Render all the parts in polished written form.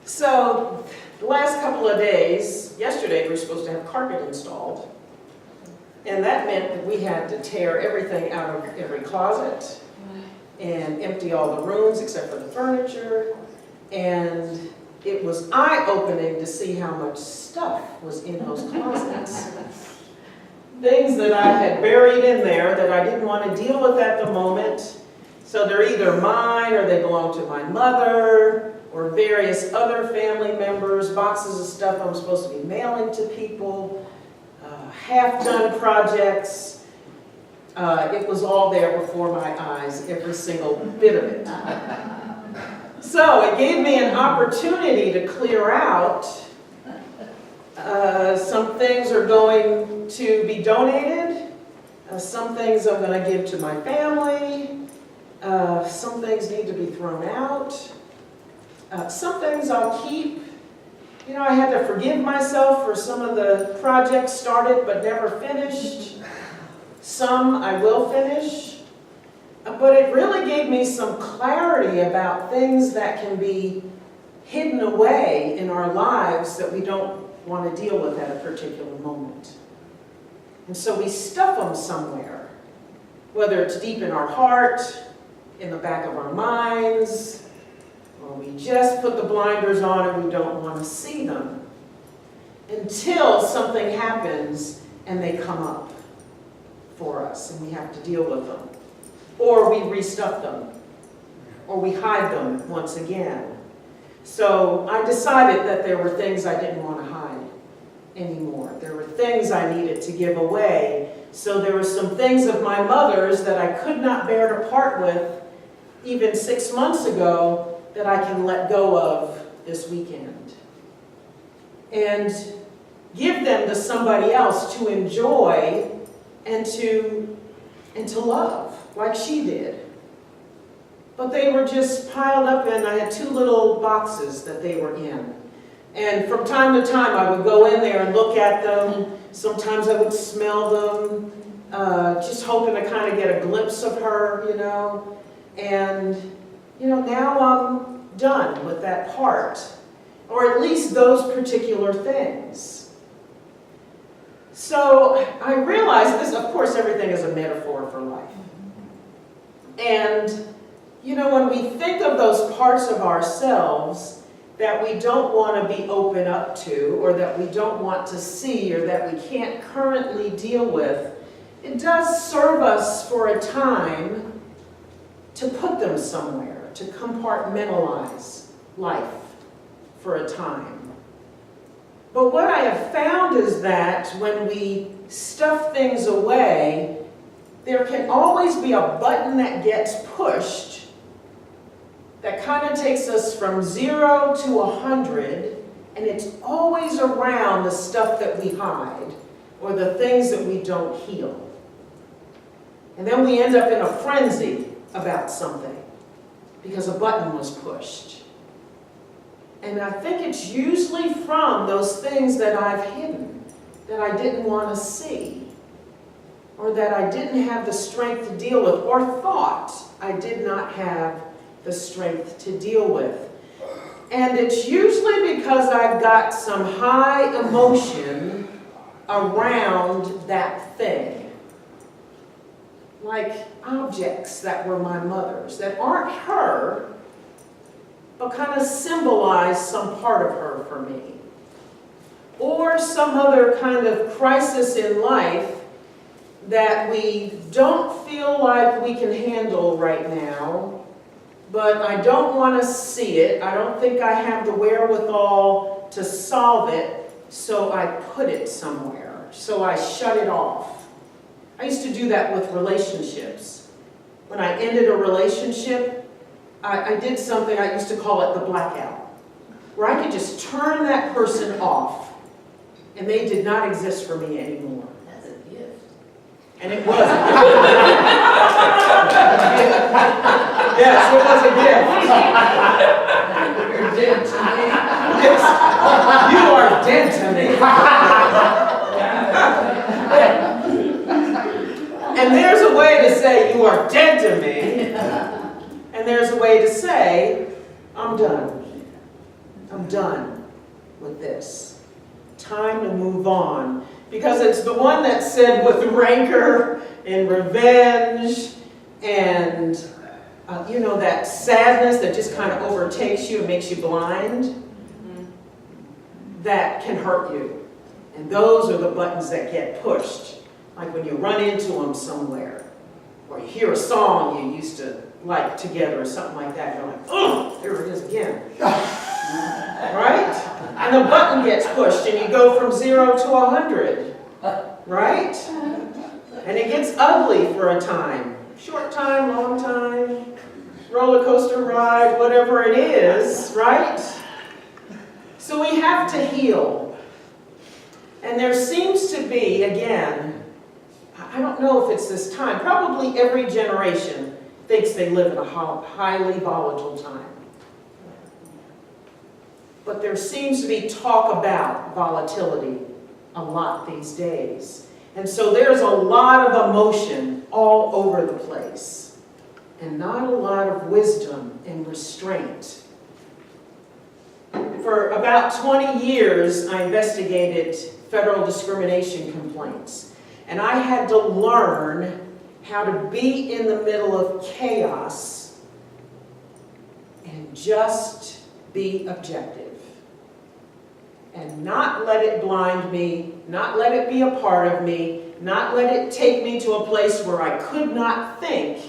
So the last couple of days, yesterday we were supposed to have carpet installed. And that meant that we had to tear everything out of every closet and empty all the rooms except for the furniture. And it was eye-opening to see how much stuff was in those closets. Things that I had buried in there that I didn't want to deal with at the moment. So they're either mine or they belong to my mother or various other family members, boxes of stuff I'm supposed to be mailing to people, half-done projects. It was all there before my eyes, every single bit of it. So it gave me an opportunity to clear out. Some things are going to be donated. Some things I'm going to give to my family. Some things need to be thrown out. Some things I'll keep. You know, I had to forgive myself for some of the projects started but never finished. Some I will finish. But it really gave me some clarity about things that can be hidden away in our lives that we don't want to deal with at a particular moment. And so we stuff them somewhere, whether it's deep in our heart, in the back of our minds, or we just put the blinders on and we don't want to see them until something happens and they come up for us and we have to deal with them. Or we restuff them, or we hide them once again. So I decided that there were things I didn't want to hide anymore. There were things I needed to give away. So there were some things of my mother's that I could not bear to part with even 6 months ago that I can let go of this weekend. And give them to somebody else to enjoy and to love, like she did. But they were just piled up in, I had 2 little boxes that they were in. And from time to time I would go in there and look at them. Sometimes I would smell them, just hoping to kind of get a glimpse of her, you know. And, you know, now I'm done with that part, or at least those particular things. So I realized this, of course, everything is a metaphor for life. And, you know, when we think of those parts of ourselves that we don't want to be open up to, or that we don't want to see, or that we can't currently deal with, it does serve us for a time to put them somewhere, to compartmentalize life for a time. But what I have found is that when we stuff things away, there can always be a button that gets pushed that kind of takes us from 0 to 100, and it's always around the stuff that we hide or the things that we don't heal. And then we end up in a frenzy about something because a button was pushed. And I think it's usually from those things that I've hidden, that I didn't want to see, or that I didn't have the strength to deal with, or thought I did not have the strength to deal with. And it's usually because I've got some high emotion around that thing. Like objects that were my mother's, that aren't her, but kind of symbolize some part of her for me. Or some other kind of crisis in life that we don't feel like we can handle right now, but I don't want to see it. I don't think I have the wherewithal to solve it, so I put it somewhere. So I shut it off. I used to do that with relationships. When I ended a relationship, I did something, I used to call it the blackout, where I could just turn that person off, and they did not exist for me anymore. That's a gift. And it was a gift. Yes, it was a gift. You're dead to me. Yes, you are dead to me. And there's a way to say you are dead to me. And there's a way to say, I'm done. I'm done with this. Time to move on. Because it's the one that's said with rancor and revenge and, that sadness that just kind of overtakes you and makes you blind, that can hurt you. And those are the buttons that get pushed. Like when you run into them somewhere, or you hear a song you used to like together or something like that, you're like, oh, there it is again. Right? And the button gets pushed and you go from 0 to 100. Right? And it gets ugly for a time. Short time, long time, roller coaster ride, whatever it is, right? So we have to heal. And there seems to be, again, I don't know if it's this time, probably every generation thinks they live in a highly volatile time. But there seems to be talk about volatility a lot these days. And so there's a lot of emotion all over the place, and not a lot of wisdom and restraint. For about 20 years, I investigated federal discrimination complaints. And I had to learn how to be in the middle of chaos and just be objective. And not let it blind me, not let it be a part of me, not let it take me to a place where I could not think,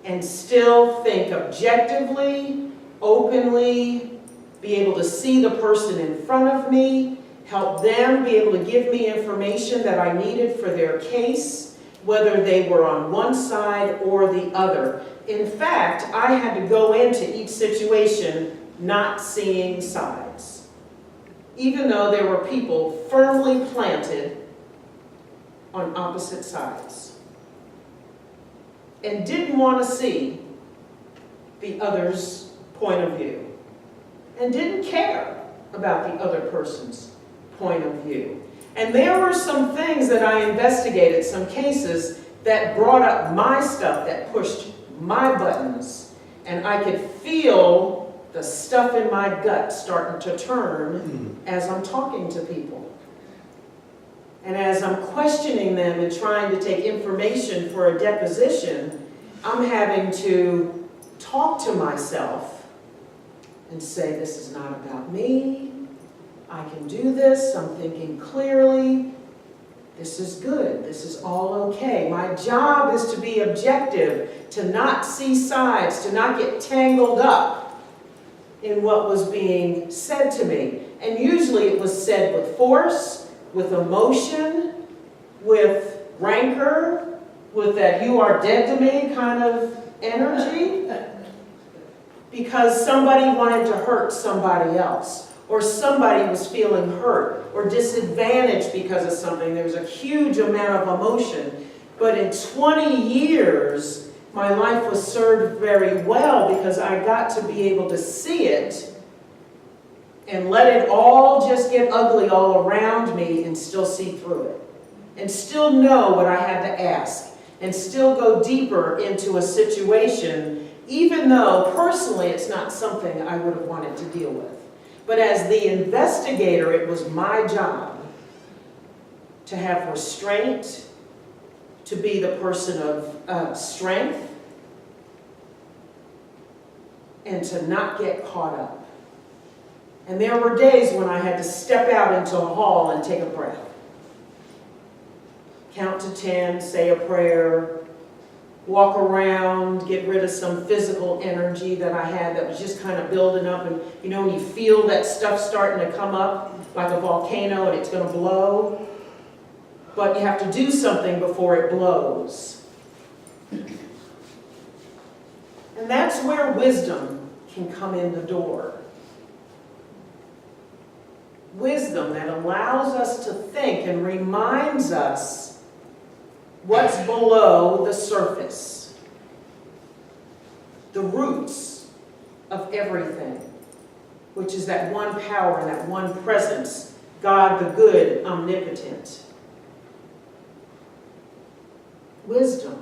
and still think objectively, openly, be able to see the person in front of me, help them be able to give me information that I needed for their case, whether they were on one side or the other. In fact, I had to go into each situation not seeing sides, even though there were people firmly planted on opposite sides and didn't want to see the other's point of view and didn't care about the other person's point of view. And there were some things that I investigated, some cases that brought up my stuff, that pushed my buttons, and I could feel the stuff in my gut starting to turn as I'm talking to people. And as I'm questioning them and trying to take information for a deposition, I'm having to talk to myself and say, this is not about me. I can do this. I'm thinking clearly. This is good. This is all okay. My job is to be objective, to not see sides, to not get tangled up in what was being said to me. And usually it was said with force, with emotion, with rancor, with that you are dead to me kind of energy, because somebody wanted to hurt somebody else, or somebody was feeling hurt or disadvantaged because of something. There was a huge amount of emotion. But in 20 years, my life was served very well because I got to be able to see it and let it all just get ugly all around me and still see through it. And still know what I had to ask. And still go deeper into a situation, even though personally it's not something I would have wanted to deal with. But as the investigator, it was my job to have restraint, to be the person of strength, and to not get caught up. And there were days when I had to step out into a hall and take a breath. Count to 10, say a prayer, walk around, get rid of some physical energy that I had that was just kind of building up. And you know, when you feel that stuff starting to come up like a volcano and it's going to blow, but you have to do something before it blows. And that's where wisdom can come in the door. Wisdom that allows us to think and reminds us what's below the surface, the roots of everything, which is that one power and that one presence, God the good, omnipotent. Wisdom.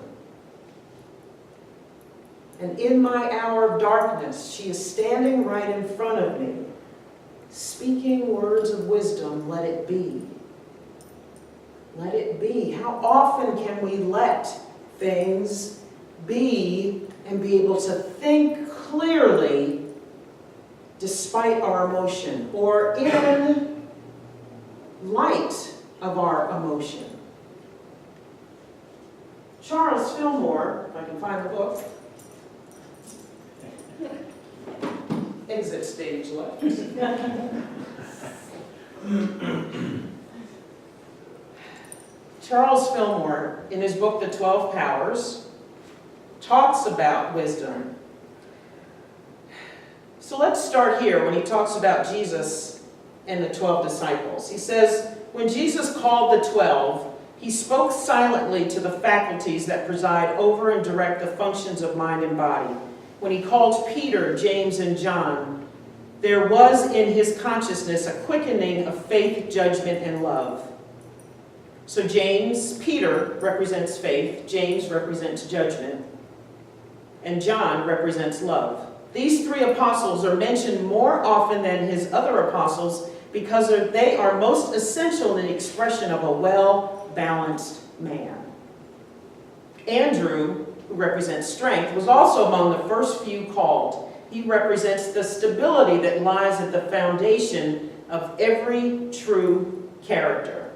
And in my hour of darkness, she is standing right in front of me, speaking words of wisdom, let it be. Let it be. How often can we let things be and be able to think clearly despite our emotion or in light of our emotion? Charles Fillmore, if I can find the book, exit stage left. Charles Fillmore, in his book, The 12 Powers, talks about wisdom. So let's start here when he talks about Jesus and the 12 disciples. He says, when Jesus called the 12, he spoke silently to the faculties that preside over and direct the functions of mind and body. When he called Peter, James, and John, there was in his consciousness a quickening of faith, judgment, and love. So Peter represents faith, James represents judgment, and John represents love. These three apostles are mentioned more often than his other apostles because they are most essential in the expression of a well-balanced man. Andrew, who represents strength, was also among the first few called. He represents the stability that lies at the foundation of every true character.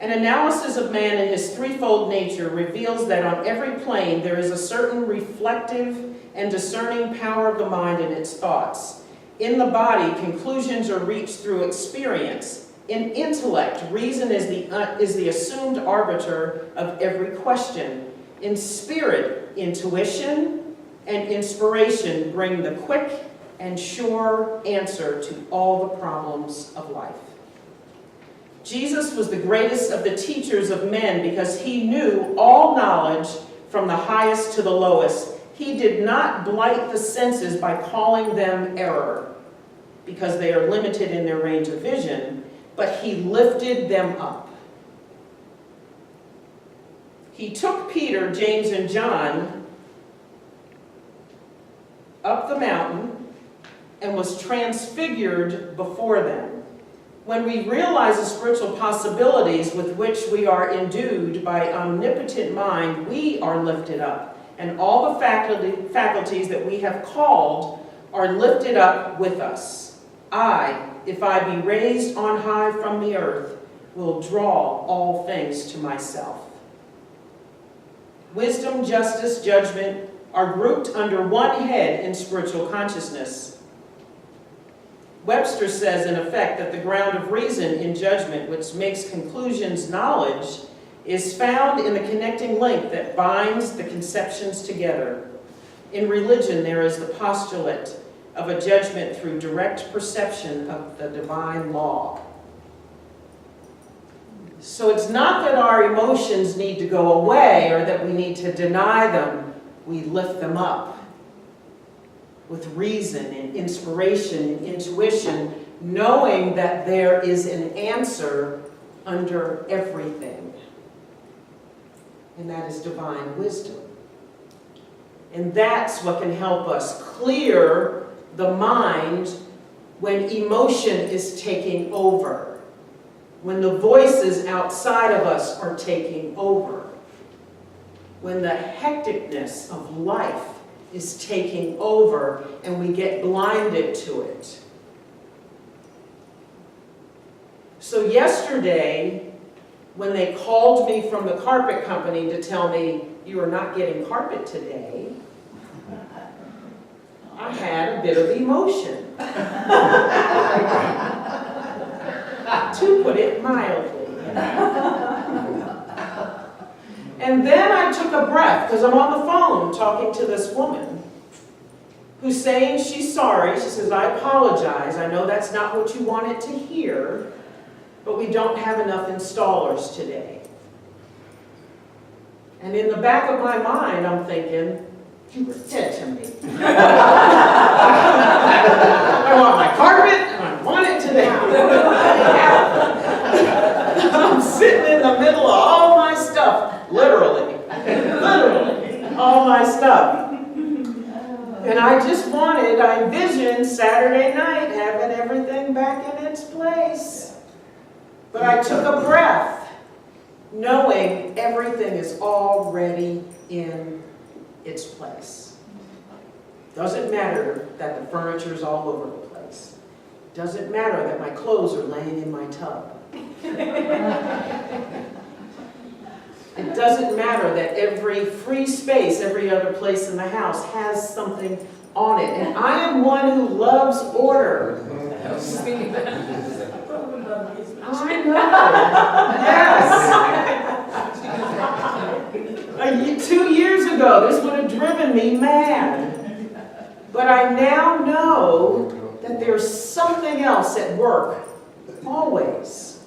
An analysis of man in his threefold nature reveals that on every plane there is a certain reflective and discerning power of the mind and its thoughts. In the body, conclusions are reached through experience. In intellect, reason is the assumed arbiter of every question. In spirit, intuition and inspiration bring the quick and sure answer to all the problems of life. Jesus was the greatest of the teachers of men because he knew all knowledge from the highest to the lowest. He did not blight the senses by calling them error because they are limited in their range of vision, but he lifted them up. He took Peter, James, and John up the mountain and was transfigured before them. When we realize the spiritual possibilities with which we are endued by omnipotent mind, we are lifted up, and all the faculties that we have called are lifted up with us. If I be raised on high from the earth, will draw all things to myself. Wisdom, justice, judgment are grouped under one head in spiritual consciousness. Webster says, in effect, that the ground of reason in judgment, which makes conclusions knowledge, is found in the connecting link that binds the conceptions together. In religion, there is the postulate of a judgment through direct perception of the divine law. So it's not that our emotions need to go away or that we need to deny them. We lift them up with reason and inspiration and intuition, knowing that there is an answer under everything. And that is divine wisdom. And that's what can help us clear the mind when emotion is taking over, when the voices outside of us are taking over, when the hecticness of life is taking over and we get blinded to it. So yesterday, when they called me from the carpet company to tell me, you are not getting carpet today, I had a bit of emotion, to put it mildly. And then I took a breath, because I'm on the phone talking to this woman who's saying she's sorry. She says, I apologize. I know that's not what you wanted to hear, but we don't have enough installers today. And in the back of my mind, I'm thinking, you were dead to me. I want my carpet, and I want it today. I'm sitting in the middle of all my stuff. Literally, all my stuff. And I envisioned Saturday night having back in its place. But I took a breath, knowing everything is already in its place. Doesn't matter that the furniture's all over the place. Doesn't matter that my clothes are laying in my tub. It doesn't matter that every free space, every other place in the house has something on it. And I am one who loves order. I know. Yes. 2 years ago, this would have driven me mad. But I now know that there's something else at work. Always.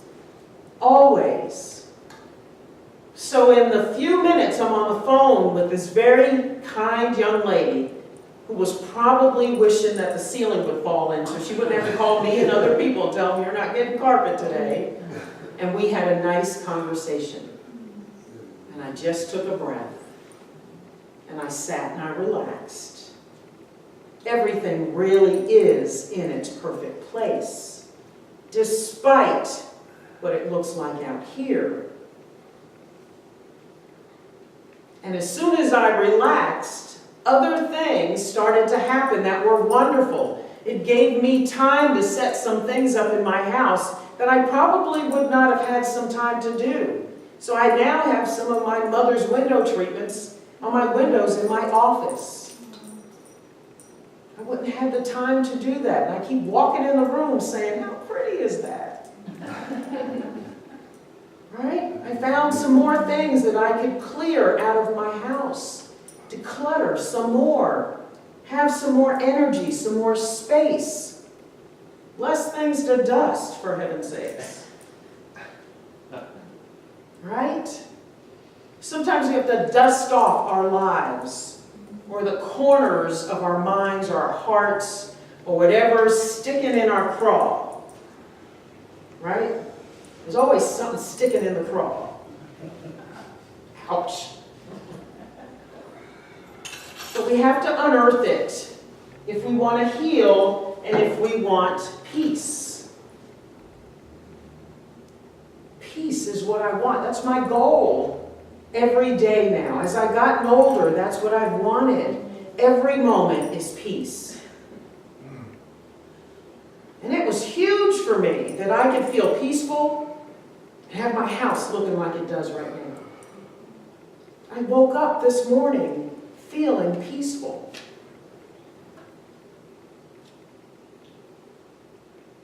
Always. So in the few minutes I'm on the phone with this very kind young lady who was probably wishing that the ceiling would fall in so she wouldn't have to call me and other people and tell them you're not getting carpet today. And we had a nice conversation. And I just took a breath. And I sat and I relaxed. Everything really is in its perfect place, despite what it looks like out here. And as soon as I relaxed, other things started to happen that were wonderful. It gave me time to set some things up in my house that I probably would not have had some time to do. So I now have some of my mother's window treatments on my windows in my office. I wouldn't have the time to do that. And I keep walking in the room saying, how pretty is that? Right? I found some more things that I could clear out of my house, declutter some more, have some more energy, some more space. Less things to dust, for heaven's sakes. Right? Sometimes we have to dust off our lives, or the corners of our minds or our hearts, or whatever's sticking in our craw. Right? There's always something sticking in the craw. Ouch. So we have to unearth it if we want to heal and if we want peace. Peace is what I want. That's my goal every day now. As I've gotten older, that's what I've wanted. Every moment is peace. And it was huge for me that I could feel peaceful and have my house looking like it does right now. I woke up this morning feeling peaceful.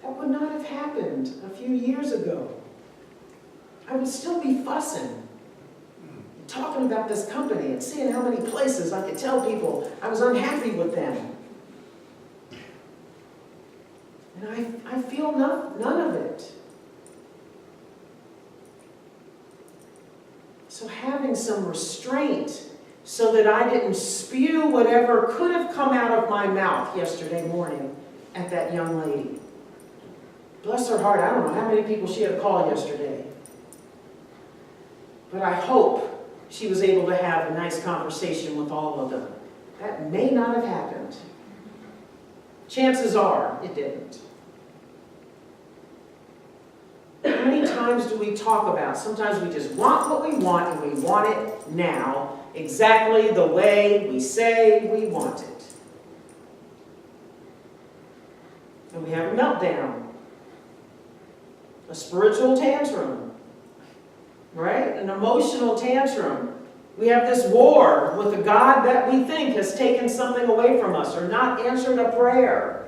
That would not have happened a few years ago. I would still be fussing, talking about this company and seeing how many places I could tell people I was unhappy with them. And I feel none of it. So having some restraint so that I didn't spew whatever could have come out of my mouth yesterday morning at that young lady. Bless her heart, I don't know how many people she had to call yesterday. But I hope she was able to have a nice conversation with all of them. That may not have happened. Chances are it didn't. How many times do we talk about? Sometimes we just want what we want and we want it now, exactly the way we say we want it. And we have a meltdown, a spiritual tantrum, right? An emotional tantrum. We have this war with a God that we think has taken something away from us or not answered a prayer.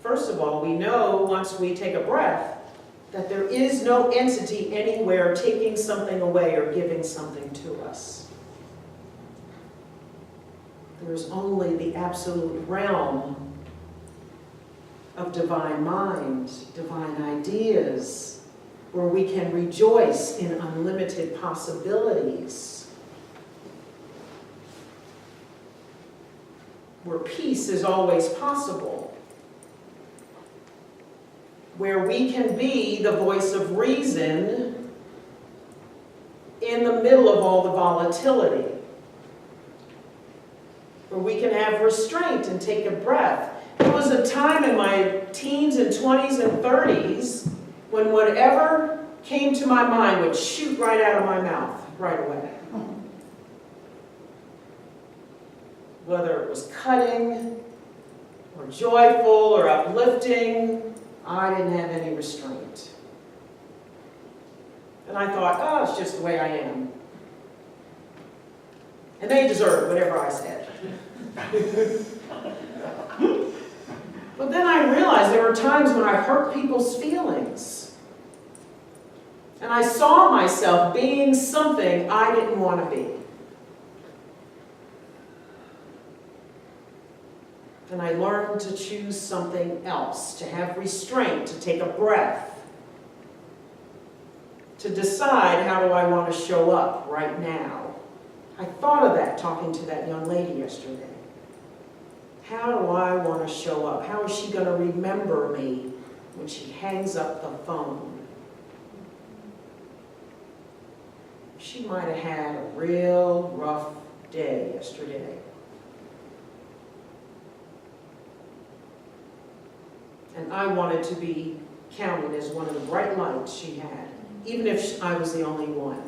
First of all, we know once we take a breath that there is no entity anywhere taking something away or giving something to us. There is only the absolute realm of divine mind, divine ideas, where we can rejoice in unlimited possibilities. Where peace is always possible. Where we can be the voice of reason in the middle of all the volatility. where we can have restraint and take a breath. There was a time in my teens and 20s and 30s when whatever came to my mind would shoot right out of my mouth right away. Whether it was cutting or joyful or uplifting, I didn't have any restraint. And I thought, oh, it's just the way I am. And they deserved whatever I said. But then I realized there were times when I hurt people's feelings. And I saw myself being something I didn't want to be. And I learned to choose something else, to have restraint, to take a breath, to decide how do I want to show up right now. I thought of that talking to that young lady yesterday. How do I want to show up? How is she going to remember me when she hangs up the phone? She might have had a real rough day yesterday. And I wanted to be counted as one of the bright lights she had, even if I was the only one.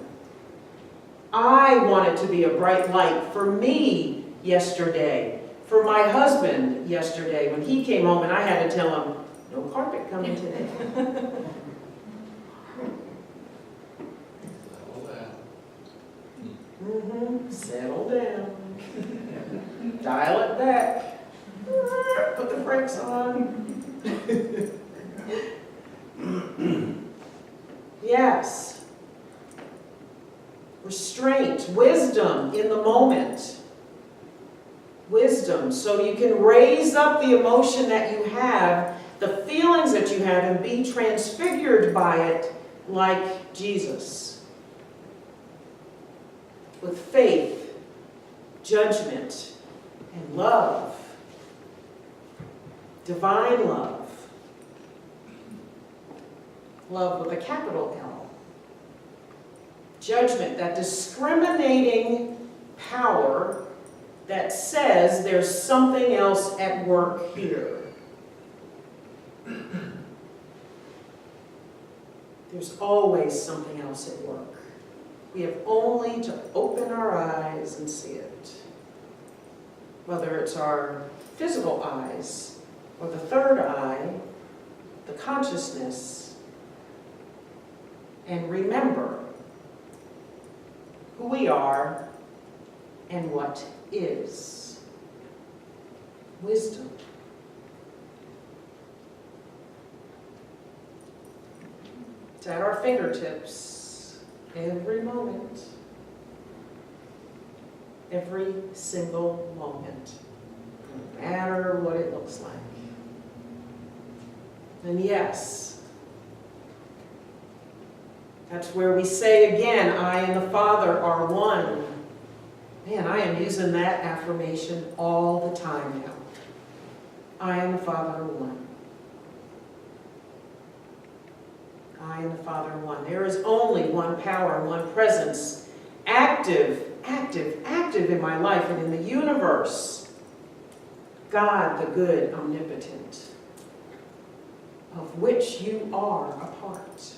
I wanted to be a bright light for me yesterday, for my husband yesterday, when he came home and I had to tell him, no carpet coming today. Settle down. Dial it back. Put the brakes on. Yes. Restraint, wisdom in the moment. Wisdom, so you can raise up the emotion that you have, the feelings that you have, and be transfigured by it like Jesus. With faith, judgment, and love. Divine love. Love with a capital L. Judgment, that discriminating power that says there's something else at work here. There's always something else at work. We have only to open our eyes and see it. Whether it's our physical eyes or the third eye, the consciousness, and remember who we are and what is. Wisdom. It's at our fingertips every moment. Every single moment. No matter what it looks like. And yes, that's where we say again, I and the Father are one. Man, I am using that affirmation all the time now. I and the Father are one. I and the Father are one. There is only one power, one presence, active in my life and in the universe. God, the good, omnipotent, of which you are a part.